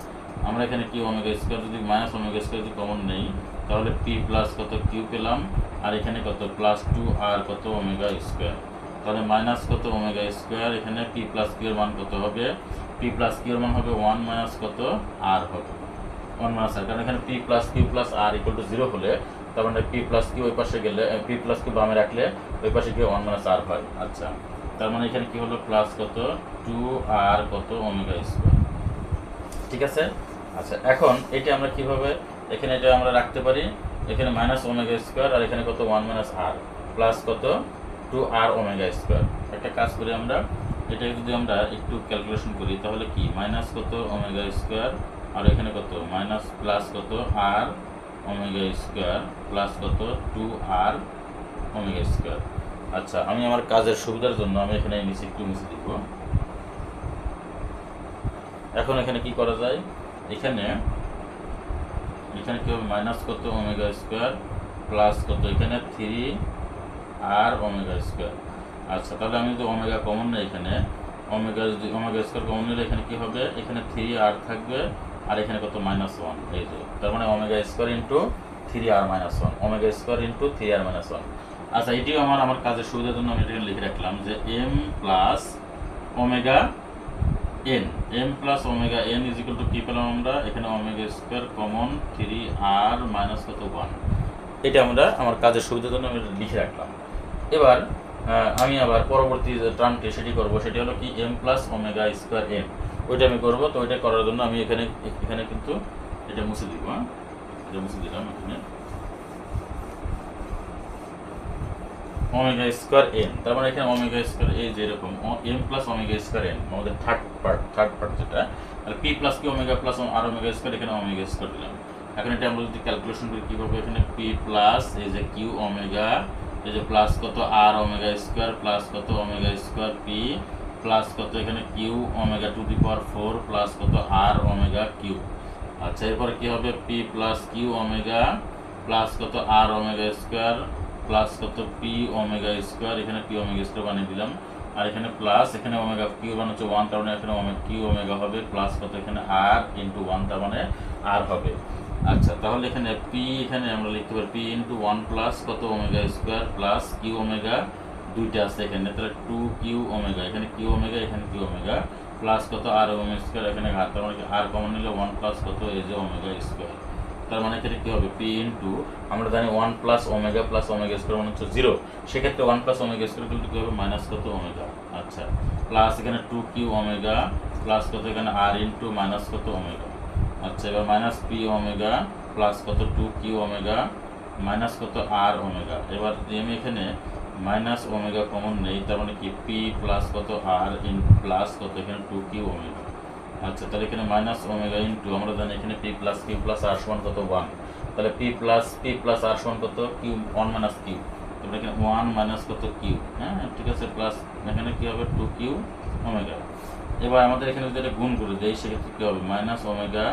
আমরা এখানে কিউ ওমেগা স্কোয়ার যদি মাইনাস ওমেগা স্কোয়ার যদি কমন নেই তাহলে p প্লাস কত? কিউ পেলাম, আর এখানে কত? প্লাস 2r কত? Omega square. তাহলে মাইনাস কত? Omega square. এখানে p প্লাস কিউ এর মান কত হবে? p প্লাস কিউ এর মান হবে 1 মাইনাস কত? r হবে 1 মাইনাস r। কারণ এখানে p plus Q plus r equal to 0 হলে তার মানে p প্লাস কিউ ওই পাশে গেলে p প্লাস কিউ বামে রাখলে ওই পাশে গিয়ে 1 মাইনাস r হয়। আচ্ছা, তার মানে এখানে কি হলো? প্লাস কত? 2r কত? Omega square. ঠিক আছে? আচ্ছা, এখন এটা আমরা কিভাবে এখানে এটা আমরা রাখতে পারি? এখানে মাইনাস ওমেগা স্কোয়ার আর এখানে কত? 1 মাইনাস r প্লাস কত? 2r omega square. একটা কাজ করি আমরা, এটা যদি আমরা একটু ক্যালকুলেশন করি তাহলে কি? মাইনাস কত? ওমেগা স্কোয়ার আর এখানে কত মাইনাস প্লাস কত আর ওমেগা স্কোয়ার প্লাস কত 2r ওমেগা স্কোয়ার। আচ্ছা, আমি আমার কাজের সুবিধার জন্য আমি এখানে নিচে একটু মুছে দিব। এখন এখানে কি করা যায়, এখানে কি হবে মাইনাস কত ওমেগা স্কোয়ার প্লাস কত এখানে 3r ওমেগা স্কোয়ার। আচ্ছা, তাহলে আমি যদি ওমেগা কমন নেই, এখানে ওমেগা স্কোয়ার কমন নিলে এখানে কি হবে, এখানে 3r থাকবে আর এখানে কত -1, এই যে তার মানে omega square into 3r - 1, omega square into 3r - 1। আচ্ছা, এটিও আমার কাজের সুবিধার জন্য আমি এখানে লিখে রাখলাম যে m plus omega n plus omega n is equal two কি পেলাম আমরা, এখানে ওমেগা স্কোয়ার কমন 3r - কত 1। এটা আমরা আমার কাজের সুবিধার জন্য আমি লিখে রাখলাম। এবার আমি আবার পরবর্তী যে টার্মটি সেটি করব, সেটি হলো কি m plus omega square n, ওইটা আমি করবো। তো ওইটা করার জন্য আমি এখানে কিন্তু এটা মুছে দিব। এটা মুছে দিলাম। এখানে ওমেগা স্কোয়ার n, তার মানে এখানে ওমেগা স্কোয়ার এই যেরকম m plus omega square n আমাদের থার্ড পার্ট যেটা, আর p প্লাস কি omega plus r omega square, এখানে ওমেগা স্কোয়ার দিলাম। এখন এটা আমরা যদি ক্যালকুলেশন করি কি পাবো, এখানে p প্লাস এই যে q ওমেগা, এই যে প্লাস কত r ওমেগা স্কোয়ার প্লাস কত ওমেগা স্কোয়ার p প্লাস কত এখানে q omega to the power 4 plus কত r ওমেগা q। আচ্ছা, এরপরে কি হবে p plus q omega plus কত r ওমেগা স্কোয়ার প্লাস কত p ওমেগা স্কোয়ার, এখানে p ওমেগা স্কোয়ার বানিয়ে দিলাম। আর এখানে প্লাস এখানে ওমেগা q বানাচ্ছে 1, তার মানে এখানে q ওমেগা হবে প্লাস কত এখানে r ইন্টু 1, তার মানে r হবে। আচ্ছা, তাহলে এখানে p এখানে আমরা লিখতে পারি p ইন্টু 1 প্লাস কত omega square plus q omega, দুইটা আছে এখানে, তাহলে 2q ওমেগা, এখানে q ওমেগা এখানে q ওমেগা প্লাস কত r ওমেগা স্কোয়ার, এখানে r, তার মানে r কমন নিলে 1 প্লাস কত এই যে ওমেগা স্কোয়ার। তার মানে এখানে কি হবে p ইন্টু, আমরা জানি 1 প্লাস ওমেগা স্কোয়ার মানে হচ্ছে 0, সেক্ষেত্রে 1 প্লাস ওমেগা স্কোয়ার করলে কি হবে মাইনাস কত ওমেগা। আচ্ছা, প্লাস এখানে 2q ওমেগা প্লাস কত এখানে r ইন্টু মাইনাস কত ওমেগা। আচ্ছা, এবার মাইনাস p ওমেগা প্লাস কত 2q ওমেগা মাইনাস কত r ওমেগা। এবার আমি এখানে মাইনাস ওমেগা কমন নেই, তার মানে কি p প্লাস কত r ইন প্লাস কত এখানে 2q ওমেগা। আচ্ছা, তাহলে এখানে মাইনাস ওমেগা ইন্টু, আমরা জানি এখানে p plus q plus r সমান কত 1, তাহলে p প্লাস r সমান কত q 1 মাইনাস q, তাহলে এখানে 1 মাইনাস কত q, হ্যাঁ ঠিক আছে, প্লাস এখানে কি হবে 2q ওমেগা। এবার আমাদের এখানে যদি এটা গুণ করে দেই, সেক্ষেত্রে কি হবে মাইনাস ওমেগা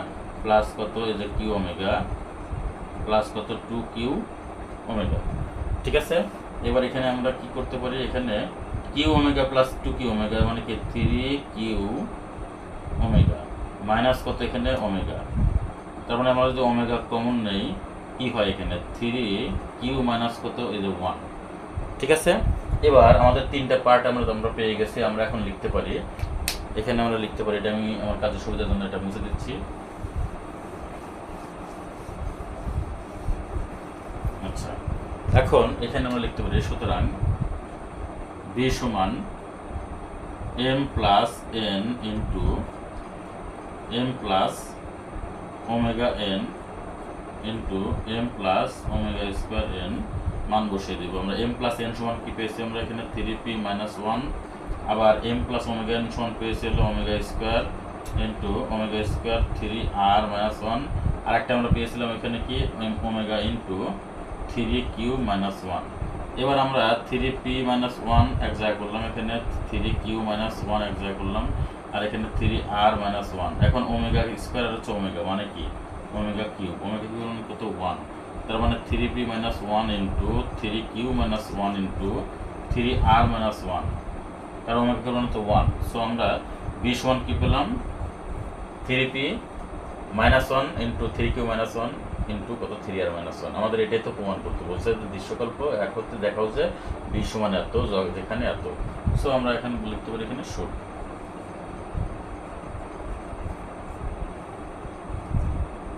প্লাস কত এই যে q ওমেগা প্লাস কত 2q ওমেগা। ঠিক আছে, এবার এখানে আমরা কি করতে পারি, এখানে q omega plus 2q omega মানে কি 3q ওমেগা মাইনাস কত এখানে ওমেগা। তার মানে আমরা যদি ওমেগা কমন নেই কি হয়, এখানে 3q মাইনাস কত এই যে 1। ঠিক আছে, এবার আমাদের তিনটা পার্ট আমরা পেয়ে গেছি। আমরা এখন লিখতে পারি, এখানে আমরা লিখতে পারি, এটা আমি আমার কাজের সুবিধার জন্য এটা মুছে দিচ্ছি। আচ্ছা, এখন এখানে আমরা লিখতে পারি, সুতরাং b সমান m plus n into m plus omega n into m plus omega square n, মান বসিয়ে দিব আমরা। m প্লাস n সমান কি পেয়েছি আমরা, এখানে 3p মাইনাস 1, আবার m প্লাস ওমেগা n সমান পেয়েছি হলো omega square into omega square 3r minus 1, আর একটা আমরা পেয়েছিলাম এখানে কি ওমেগা ইন্টু 3q মাইনাস 1। এবার আমরা 3p মাইনাস 1 এক জায়গায় করলাম, এখানে 3q মাইনাস 1 এক জায়গায় করলাম, আর এখানে 3r মাইনাস 1। এখন ওমেগা স্কোয়ার হচ্ছে ওমেগা মানে কি ওমেগা কিউব, ওমেগা কিউব মানে কত 1, তার মানে 3p minus 1 into 3q minus 1 into 3r minus 1, তার ওমেগা কিউব মানে তো 1। সো আমরা b সমান কি পেলাম 3p minus 1 into 3q minus 1 into কত 3r মাইনাস 1। আমাদের এটাই তো প্রমাণ করতে বলছে যে দৃশ্যকল্প এক হতে দেখাও যে b সমান এত, যেখানে এত। সো আমরা এখানে লিখতে পারি এখানে শুড।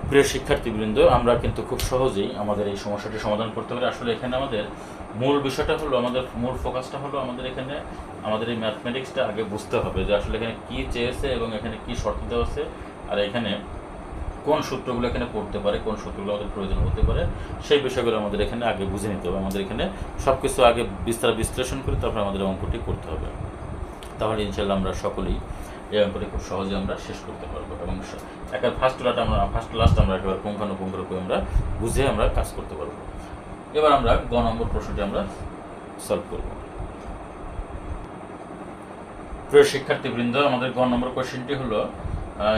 প্রিয় শিক্ষার্থীবৃন্দ, আমরা কিন্তু খুব সহজেই আমাদের এই সমস্যাটি সমাধান করতে পারি। আসলে এখানে আমাদের মূল বিষয়টা হলো, আমাদের মূল ফোকাসটা হলো আমাদের এখানে আমাদের এই ম্যাথমেটিক্সটা আগে বুঝতে হবে যে আসলে এখানে কি চেয়েছে এবং এখানে কি শর্ত দেওয়া আছে, আর এখানে কোন সূত্রগুলো এখানে পড়তে পারে, কোন সূত্রগুলো আমাদের প্রয়োজন হতে পারে, সেই বিষয়গুলো আমাদের এখানে আগে বুঝে নিতে হবে। আমাদের এখানে সব কিছু আগে বিশ্লেষণ করে তারপর আমাদের অঙ্কটি করতে হবে। তাহলে ইনশাল্লাহ আমরা সকলেই এই অঙ্কটি খুব সহজে আমরা শেষ করতে পারবো এবং একেবারে ফার্স্ট লাস্ট আমরা একেবারে পুঙ্খানুপুঙ্খরূপে আমরা বুঝে আমরা কাজ করতে পারবো। এবার আমরা গ নম্বর প্রশ্নটি আমরা সলভ করব। প্রিয় শিক্ষার্থীবৃন্দ, আমাদের গ নম্বর কোশ্চেনটি হলো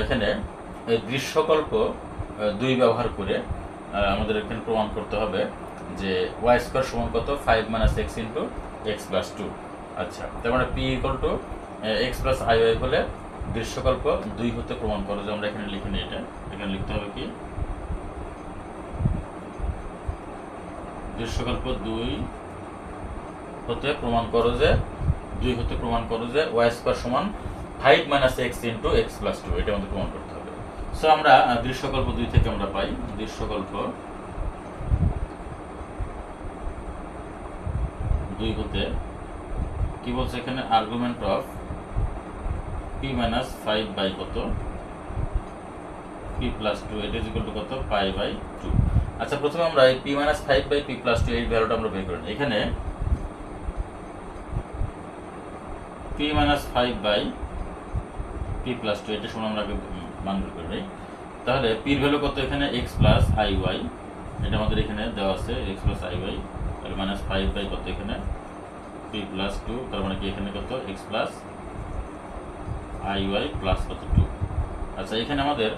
এখানে দৃশ্যকল্প 2 ব্যবহার করে আমাদের এখানে প্রমাণ করতে হবে যে y স্কয়ার সমান কত 5 - x * x + 2। আচ্ছা, তার মানে p = x + iy হলে দৃশ্যকল্প 2 হতে প্রমাণ করো যে আমরা এখানে লিখে নিই। এটা এখানে লিখতে হবে কি দৃশ্যকল্প 2 হতে প্রমাণ করো যে y স্কয়ার সমান 5 - x * x + 2। এটা আমাদের প্রমাণ করতে হবে। সো আমরা দৃশ্যকল্প 2 থেকে আমরা পাই দৃশ্যকল্প 2 হতে কি বলছে এখানে আর্গুমেন্ট অফ p - 5 বাই কত p + 2 এটা ইকুয়াল টু কত π/2। আচ্ছা, প্রথমে আমরা এই p - 5 বাই p + 2 এই ভ্যালুটা আমরা বের করি। এখানে p - 5 বাই p + 2 এটা সমান আমরা আগে মান বের করি। তাহলে p এর ভ্যালু কত এখানে x + iy, এটা আমাদের এখানে দেওয়া আছে x + iy, তাহলে -5 বাই কত এখানে p + 2, তার মানে কি এখানে কত x + iy প্লাস কত 2। আচ্ছা, এখানে আমাদের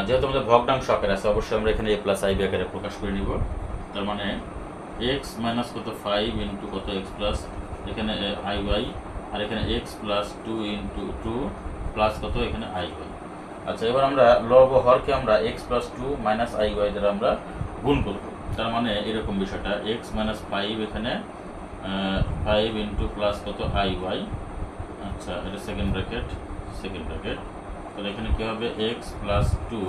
যেহেতু আমাদের ভগ্নাংশ আকারে আছে, অবশ্যই আমরা এখানে a + ib আকারে প্রকাশ করে নিব। তার মানে x - কত 5 ইনটু কত x প্লাস এখানে iy, আর এখানে x + 2 ইনটু 2 প্লাস কত এখানে iy। আচ্ছা, এবার আমরা লব ও হরকে আমরা x + 2 - iy দ্বারা আমরা গুণ করব। তার মানে এরকম বিষয়টা x - 5 এখানে 5 ইনটু প্লাস কত iy। আচ্ছা, এটা সেকেন্ড ব্র্যাকেট তাহলে এখানে কি হবে x + 2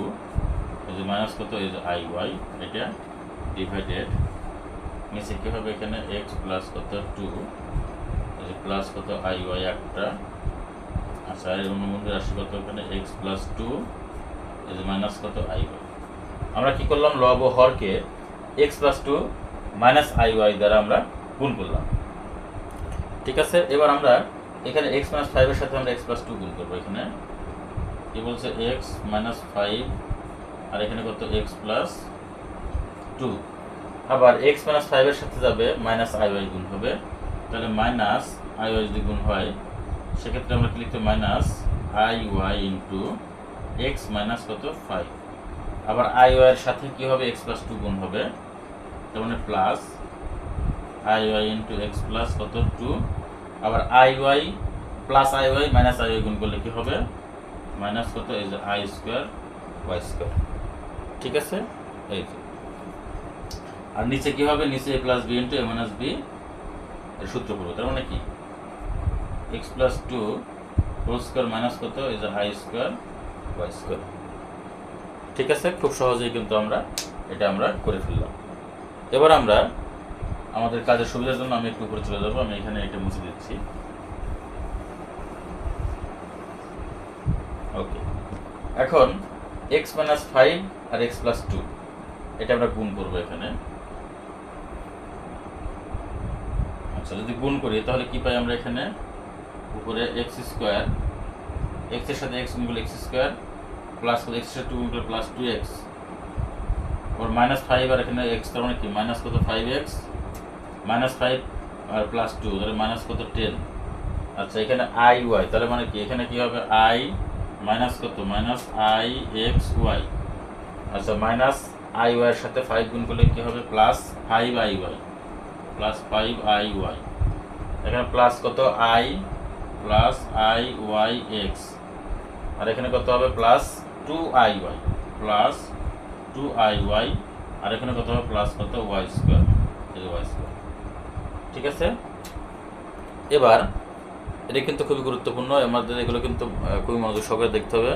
এই যে মাইনাস কত এই যে iy, এটা ডিভাইডেড নিচে কি হবে এখানে x + কত 2 এই যে প্লাস কত iy একটা। আচ্ছা, এর অনুবন্ধী রাশি কত এখানে x + 2 এই যে মাইনাস কত iy। আমরা কি করলাম লব ও হরকে x + 2 - iy দ্বারা আমরা গুণ করলাম। ঠিক আছে, এবার আমরা এখানে x - 5 এর সাথে আমরা x + 2 গুণ করব। এখানে কি বলছে x - 5 আর এখানে কত x + 2, আবার x - 5 এর সাথে যাবে -iy গুণ হবে। তাহলে -iy যদি গুণ হয় সেক্ষেত্রে আমরা কি লিখতে -iy ইনটু x - কত 5, আবার iy এর সাথে কি হবে x + 2 গুণ হবে, তার মানে প্লাস iy ইনটু x + কত 2, আবার iy প্লাস iy -iy গুণ করলে কি হবে মাইনাস কত এই যে i স্কয়ার y স্কয়ার। ঠিক আছে, এই যে আর নিচে কি হবে নিচে a + b into a - b এর সূত্র পড়ব। তার মানে কি x + 2 হোল স্কয়ার মাইনাস কত এই যে i স্কয়ার y স্কয়ার। ঠিক আছে, খুব সহজেই কিন্তু আমরা এটা করে ফেললাম। এবার আমরা আমাদের কাজের সুবিধার জন্য আমি একটু উপরে চলে যাব, আমি এখানে এটা মুছে দিচ্ছি। ওকে, এখন x - 5 আর x + 2 এটা আমরা গুণ করব এখানে। আচ্ছা, যদি গুণ করি তাহলে কি পাই আমরা এখানে উপরে x স্কয়ার, x এর সাথে x গুণ করলে x স্কয়ার প্লাস x এর সাথে 2 গুণ করলে প্লাস 2x, আর -5 আর এখানে x, তার মানে কি মাইনাস কত 5x -5 আর প্লাস 2 তাহলে মাইনাস কত 10। আচ্ছা, এখানে iy তাহলে মানে কি এখানে কি হবে i মাইনাস কত -ixy। আচ্ছা, -iy এর সাথে 5 গুণ করলে কি হবে প্লাস 5iy, এখানে প্লাস কত i প্লাস iyx, আর এখানে কত হবে প্লাস 2iy, আর এখানে কত হবে প্লাস কত y স্কয়ার, এই যে y স্কয়ার। ঠিক আছে, এবার এটা কিন্তু খুবই গুরুত্বপূর্ণ, আমাদের এগুলো কিন্তু খুবই মনোযোগ সহকারে দেখতে হবে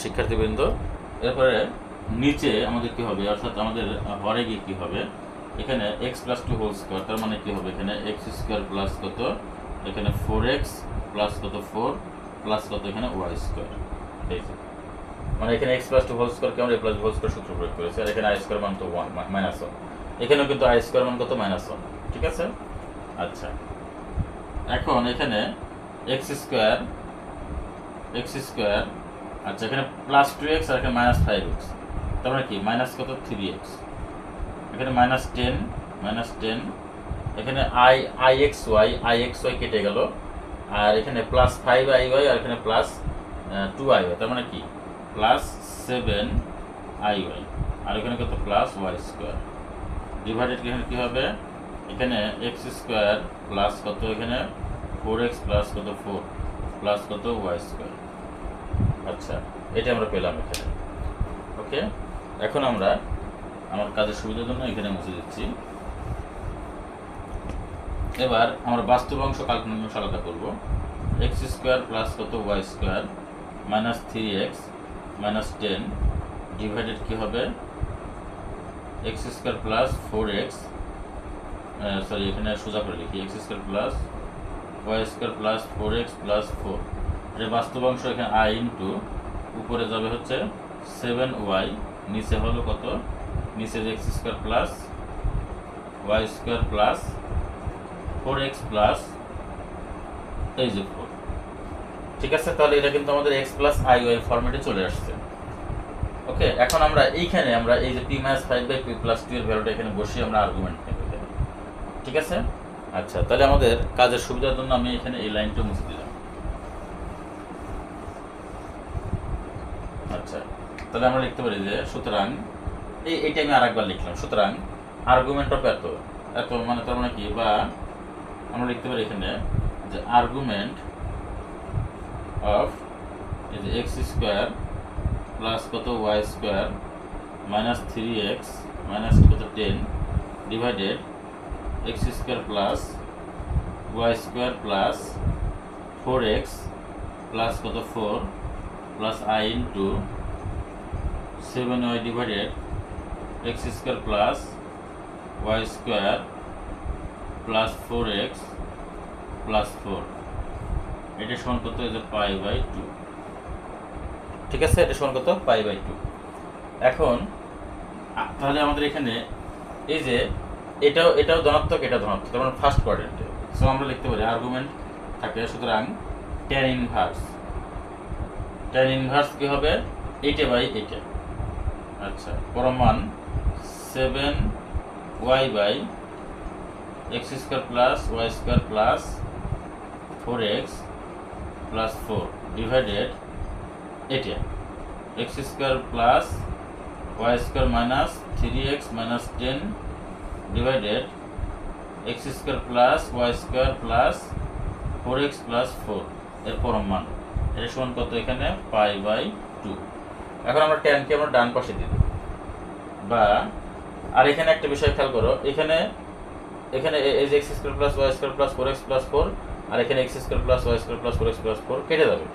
শিক্ষার্থীবৃন্দ। এরপরে নিচে আমাদের কি হবে, অর্থাৎ আমাদের হরে গিয়ে কি হবে এখানে x + 2 হোল স্কয়ার, তার মানে কি হবে এখানে x স্কয়ার প্লাস কত এখানে 4x প্লাস কত 4 প্লাস কত এখানে y স্কয়ার। এই যে মানে এখানে x + 2 হোল স্কয়ারকে আমরা a + b হোল স্কয়ার সূত্র প্রয়োগ করেছি, আর এখানে i স্কয়ার মান তো 1 -1, এখানেও কিন্তু i স্কয়ার মান কত -1। ঠিক আছে, আচ্ছা এখন এখানে x স্কয়ার এক্স স্কোয়ার, আচ্ছা এখানে প্লাস 2x আর এখানে মাইনাস 5x, তার মানে কি মাইনাস কত 3x, এখানে মাইনাস টেন, এখানে আই এক্স ওয়াই কেটে গেল, আর এখানে প্লাস 5iy আর এখানে প্লাস 2iy, তার মানে কি প্লাস 7iy, আর এখানে কত প্লাস ওয়াই স্কোয়ার, ডিভাইডেড এখানে কি হবে, এখানে এক্স স্কোয়ার প্লাস কত এখানে 4x প্লাস কত 4 প্লাস কত ওয়াই স্কোয়ার। আচ্ছা এটা আমরা পেলাম এখানে। ওকে, এখন আমরা আমার কাজের সুবিধার জন্য এখানে মুছে দিচ্ছি। এবার আমরা বাস্তব অংশ কাল্পনিক অংশ আলাদা করবো। এক্স স্কোয়ার প্লাস কত Y square minus 3x minus 10 divided কি হবে x square plus 4x, sorry এখানে সোজা করে লিখি X square plus Y square plus 4x plus 4, এটা বাস্তব অংশ, এখানে আই ইন্টু উপরে যাবে হচ্ছে 7y, নিচে হলো কত, নিচে X square plus Y square plus 4x প্লাস এই যে 4। ঠিক আছে, তাহলে এটা কিন্তু আমাদের x প্লাস আই ওয়াই ফরম্যাটে চলে আসছে। ওকে, এখন আমরা এইখানে আমরা এই যে p মাইনাস 5/p প্লাস 2 এর ভ্যালুটা এখানে বসিয়ে আমরা আর্গুমেন্ট নেব এখানে। ঠিক আছে, আচ্ছা তাহলে আমাদের কাজের সুবিধার জন্য আমি এখানে এই লাইনটা মুছে দিলাম। আচ্ছা তাহলে আমরা লিখতে পারি যে সুতরাং এইটা আমি আরেকবার লিখলাম, সুতরাং আর্গুমেন্ট অফ এত মানে তার মানে কি, বা আমরা লিখতে পারি এখানে যে আর্গুমেন্ট অফ এই যে এক্স স্কোয়ার প্লাস কত Y square minus 3x minus কত 10 divided x square plus Y square plus 4x plus কত 4 plus I into 7y divided x square plus Y square plus 4x plus 4, এটা সমান কত এই যে π/2। ঠিক আছে, এটা সমান কত π/2। এখন তাহলে আমাদের এখানে এই যে এটাও ধনাত্মক, এটা ধনাত্মক, তার মানে ফার্স্ট কোয়াড্রেন্টে, সো আমরা লিখতে পারি আর্গুমেন্ট থাকে, সুতরাং tan ইনভার্স কি হবে এইটা বাই এইটা। আচ্ছা পরম মান 7y by x square plus Y square plus 4x plus 4 divided এটা x square plus Y square minus 3x minus 10 divided x square plus Y square plus 4x plus 4 এর পরম মান, এটা সমান কত এখানে π/2। এখন আমরা ট্যানকে আমরা ডান পাশে দিই, বা আর এখানে একটা বিষয় খেয়াল করো, এখানে এই যে X square plus Y square plus 4x plus 4 আর এখানে x square plus Y square plus 4x plus 4 কেটে যাবে,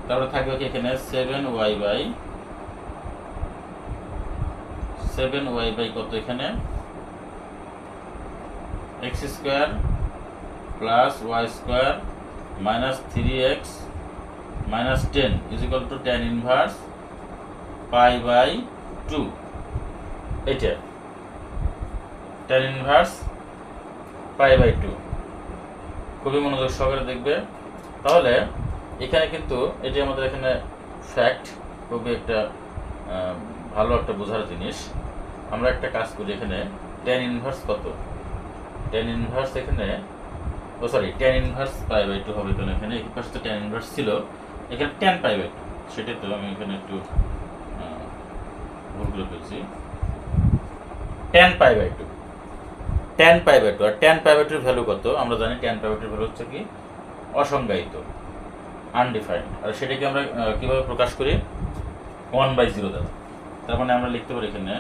তারপরে থাকবে কি এখানে 7y বাই কত এখানে x square plus Y square minus 3x minus 10 is equal to tan inverse π/2, এটা tan ইনভার্স π/2। খুবই মনোযোগ সহকারে দেখবে, তাহলে এখানে কিন্তু এটি আমাদের এখানে ফ্যাক্ট, খুবই একটা ভালো একটা বোঝার জিনিস। আমরা একটা কাজ করি, এখানে tan ইনভার্স কত, tan ইনভার্স এখানে tan ইনভার্স π/2 হবে, কারণ এখানে এই পাশে তো tan ইনভার্স ছিল, এখানে tan π/2, সেটাই তো আমি এখানে একটু ভুল করে ফেলছি। tan π/2 আর tan π/2 এর ভ্যালু কত আমরা জানি, tan π/2 এর ভ্যালু হচ্ছে কি অসংজ্ঞায়িত, আনডিফাইন্ড, আর সেটাকে আমরা কিভাবে প্রকাশ করি 1/0 দ্বারা। তার মানে আমরা লিখতে পারি এখানে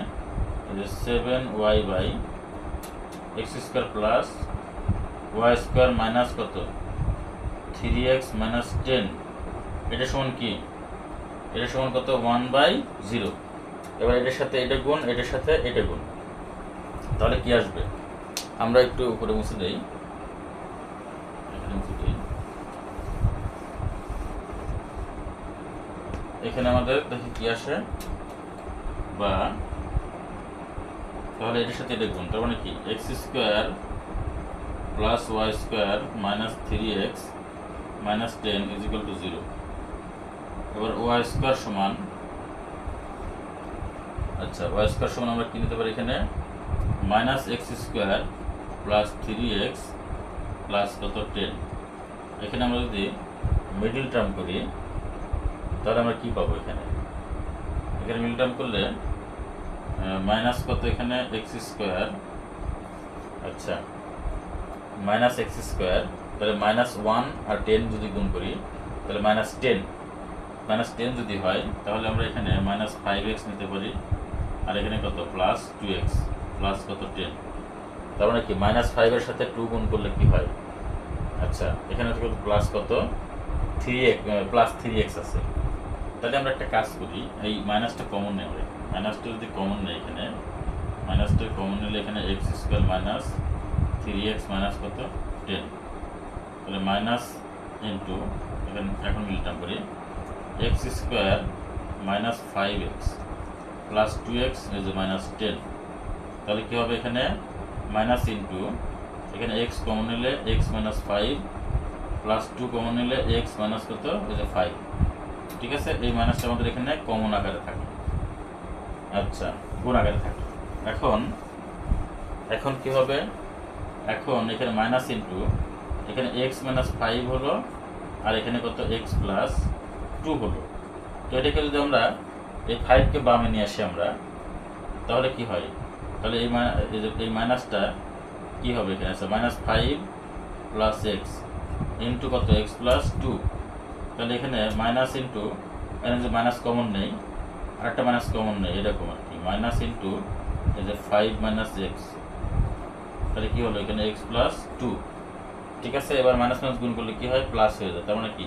যে 7y by x square plus Y square minus কত 3x মাইনাস 10, এটা সমান কি, এটা সমান কত 1/0। এবার এটার সাথে এটা গুণ, এটার সাথে এটা গুণ, তাহলে কি আসবে, আমরা একটু উপরে মুছে দেই, এখানে আমাদের দেখি কি আসে, বা তাহলে এটার সাথে এটা গুণ, তার মানে কি X square plus Y square minus 3x minus 10 is equal to 0। এবার ওয়াই স্কোয়ার সমান, আচ্ছা ওয়াই স্কোয়ার সমান আমরা কি নিতে পারি এখানে minus x square plus 3x plus কত 10। এখানে আমরা যদি মিডল টার্ম করি তাহলে আমরা কি পাবো এখানে মিডল টার্ম করলে মাইনাস কত এখানে এক্স স্কোয়ার, আচ্ছা মাইনাস এক্স স্কোয়ার, তাহলে -1 আর 10 যদি গুণ করি তাহলে -10 যদি হয় তাহলে আমরা এখানে -5x নিতে পারি, আর এখানে কত প্লাস 2x প্লাস কত 10। তার মানে কি -5 এর সাথে 2 গুণ করলে কি হয়, আচ্ছা এখানে কত প্লাস কত 3x প্লাস 3x আছে। তাহলে আমরা একটা কাজ করি, এই মাইনাসটা কমন নেই, আমরা মাইনাসটা যদি কমন নেই এখানে মাইনাসটা কমন নিলে এখানে x square minus 3x minus কত 10, তাহলে মাইনাস ইন্টু এখানে এখন মিলটাম করি x square minus 5x plus 2x is -10। তাহলে কী হবে এখানে মাইনাস ইন্টু এখানে এক্স কমন নিলে এক্স মাইনাস 5 প্লাস 2 কমন নিলে এক্স মাইনাস কত এই যে 5। ঠিক আছে, এই মাইনাসটা আমাদের এখানে কমন আকারে থাকে, আচ্ছা গুণ আকারে থাকে। এখন কি হবে, এখন এখানে মাইনাস ইন্টু এখানে এক্স মাইনাস 5 হলো আর এখানে কত এক্স প্লাস 2 হলো। তো এটাকে যদি আমরা এই 5কে বামে নিয়ে আসি আমরা তাহলে কি হয়, তাহলে এই মাইনাসটা কি হবে এখানে আছে -5 প্লাস এক্স ইন্টু কত এক্স প্লাস 2। তাহলে এখানে মাইনাস ইন্টু এখানে যে মাইনাস কমন নেই আর একটা মাইনাস কমন নেই এরকম আর কি, মাইনাস ইন্টু এই যে 5 মাইনাস এক্স, তাহলে কি হলো এখানে এক্স প্লাস 2। ঠিক আছে, এবার মাইনাস মাইনাস গুণ করলে কি হয় প্লাস হয়ে যায়, তার মানে কি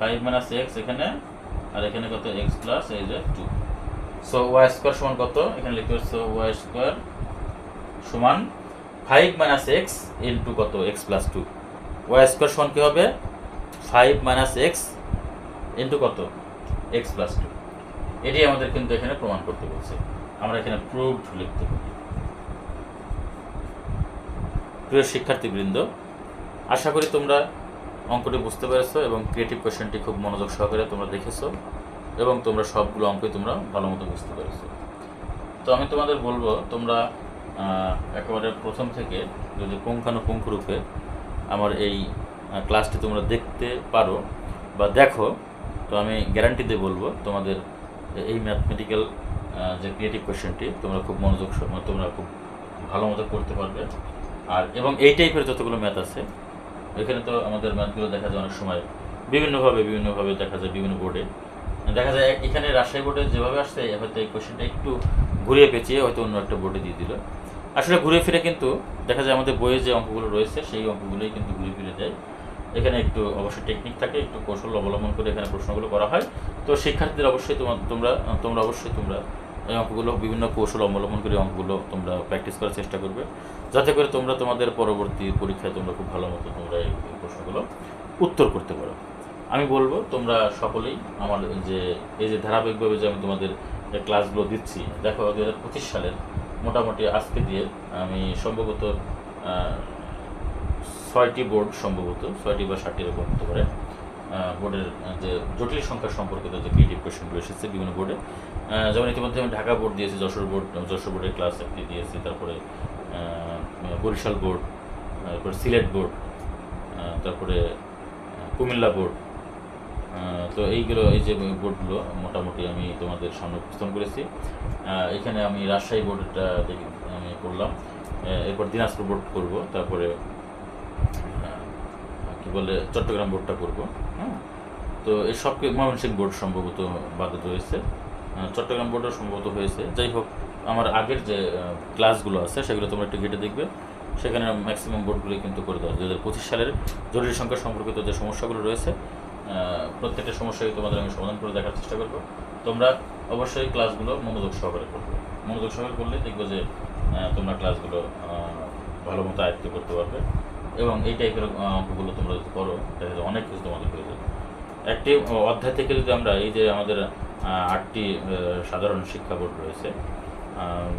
5 মাইনাস এক্স এখানে আর এখানে কত এক্স প্লাস এই যে 2। সো ওয়াই স্কোয়ার সমান কত এখানে লিখতে পারছো ওয়াই স্কোয়ার সমান 5 মাইনাস এক্স ইন্টু কত এক্স প্লাস 2। ওয়াই স্কোয়ার সমান কি হবে 5 মাইনাস এক্স ইন্টু কত এক্স প্লাস 2। এটি আমাদের কিন্তু এখানে প্রমাণ করতে বলছে, আমরা এখানে প্রুভড লিখতে পারি। প্রিয় শিক্ষার্থীবৃন্দ, আশা করি তোমরা অঙ্কটি বুঝতে পেরেছো এবং ক্রিয়েটিভ কোয়েশ্চেনটি খুব মনোযোগ সহকারে তোমরা দেখেছো এবং তোমরা সবগুলো অঙ্কই তোমরা ভালো মতো বুঝতে পেরেছো। তো আমি তোমাদের বলবো তোমরা একেবারে প্রথম থেকে যদি পুঙ্খানুপুঙ্খ রূপে আমার এই ক্লাসটি তোমরা দেখতে পারো বা দেখো, তো আমি গ্যারান্টি দিয়ে বলবো তোমাদের এই ম্যাথমেটিক্যাল যে ক্রিয়েটিভ কোয়েশ্চেনটি তোমরা খুব মনোযোগ তোমরা খুব ভালো মতো করতে পারবে। আর এবং এই টাইপের যতগুলো ম্যাথ আছে এখানে তো আমাদের ম্যাথগুলো দেখা যায় অনেক সময় বিভিন্নভাবে দেখা যায়, বিভিন্ন বোর্ডে দেখা যায়। এখানে রাজশাহী বোর্ডে যেভাবে আসছে হয়তো এই কোয়েশ্চেনটা একটু ঘুরিয়ে পেঁচিয়ে হয়তো অন্য একটা বোর্ডে দিয়ে দিল। আসলে ঘুরে ফিরে কিন্তু দেখা যায় আমাদের বইয়ে যে অঙ্কগুলো রয়েছে সেই অঙ্কগুলোই কিন্তু ঘুরে ফিরে যায়। এখানে একটু অবশ্যই টেকনিক থাকে, একটু কৌশল অবলম্বন করে এখানে প্রশ্নগুলো করা হয়। তো শিক্ষার্থীদের অবশ্যই তোমরা অবশ্যই এই অঙ্কগুলো বিভিন্ন কৌশল অবলম্বন করে অঙ্কগুলো তোমরা প্র্যাকটিস করার চেষ্টা করবে, যাতে করে তোমরা তোমাদের পরবর্তী পরীক্ষায় তোমরা খুব ভালো মতো তোমরা এই প্রশ্নগুলো উত্তর করতে পারো। আমি বলবো তোমরা সকলেই আমার এই যে ধারাবাহিকভাবে যে আমি তোমাদের ক্লাসগুলো দিচ্ছি, দেখো 2025 সালের মোটামুটি আজকে দিয়ে আমি সম্ভবত 6টি বোর্ড, সম্ভবত 6টি বা 7টি এরকম হতে পারে, বোর্ডের যে জটিল সংখ্যা সম্পর্কিত যে ক্রিয়েটিভ কোয়েশ্চেনগুলো এসেছে বিভিন্ন বোর্ডে। যেমন ইতিমধ্যে আমি ঢাকা বোর্ড দিয়েছি, যশোর বোর্ডের ক্লাস একটি দিয়েছি, তারপরে বরিশাল বোর্ড, তারপরে সিলেট বোর্ড, তারপরে কুমিল্লা বোর্ড। তো এই যে বোর্ডগুলো মোটামুটি আমি তোমাদের সামনে উপস্থাপন করেছি। এখানে আমি রাজশাহী বোর্ডটা আমি করলাম, এরপর দিনাজপুর বোর্ড করব, তারপরে কি বলে চট্টগ্রাম বোর্ডটা করব। হ্যাঁ, তো এই সব ময়মনসিংহ বোর্ড সম্ভবত বাদে রয়েছে, চট্টগ্রাম বোর্ডও সম্ভবত হয়েছে। যাই হোক, আমার আগের যে ক্লাসগুলো আছে সেগুলো তোমরা একটু ঘেটে দেখবে, সেখানে ম্যাক্সিমাম বোর্ডগুলি কিন্তু করে দেওয়া। 2025 সালের জরুরি সংখ্যা সম্পর্কিত যে সমস্যাগুলো রয়েছে প্রত্যেকটা সমস্যাকে তোমাদের আমি সমাধান করে দেখার চেষ্টা করব। তোমরা অবশ্যই ক্লাসগুলো মনোযোগ সহকারে করবে, মনোযোগ সহকারে করলে দেখবে যে তোমরা ক্লাসগুলো ভালো মতো আয়ত্ত করতে পারবে এবং এই টাইপের অঙ্কগুলো তোমরা যদি করো দেখা যায় অনেক কিছু তোমাদের হয়ে যাবে। একটি অধ্যায় থেকে যদি আমরা এই যে আমাদের 8টি সাধারণ শিক্ষা বোর্ড রয়েছে,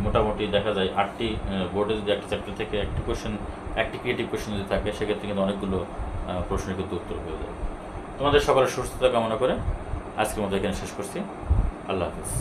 মোটামুটি দেখা যায় 8টি বোর্ডে যদি একটা চ্যাপ্টার থেকে একটি ক্রিয়েটিভ কোয়েশ্চেন যদি থাকে সেক্ষেত্রে কিন্তু অনেকগুলো প্রশ্নের কিন্তু উত্তর হয়ে যায়। তোমাদের সকলের সুস্থতা কামনা করে আজকের মতো এখানে শেষ করছি। আল্লাহ হাফিজ।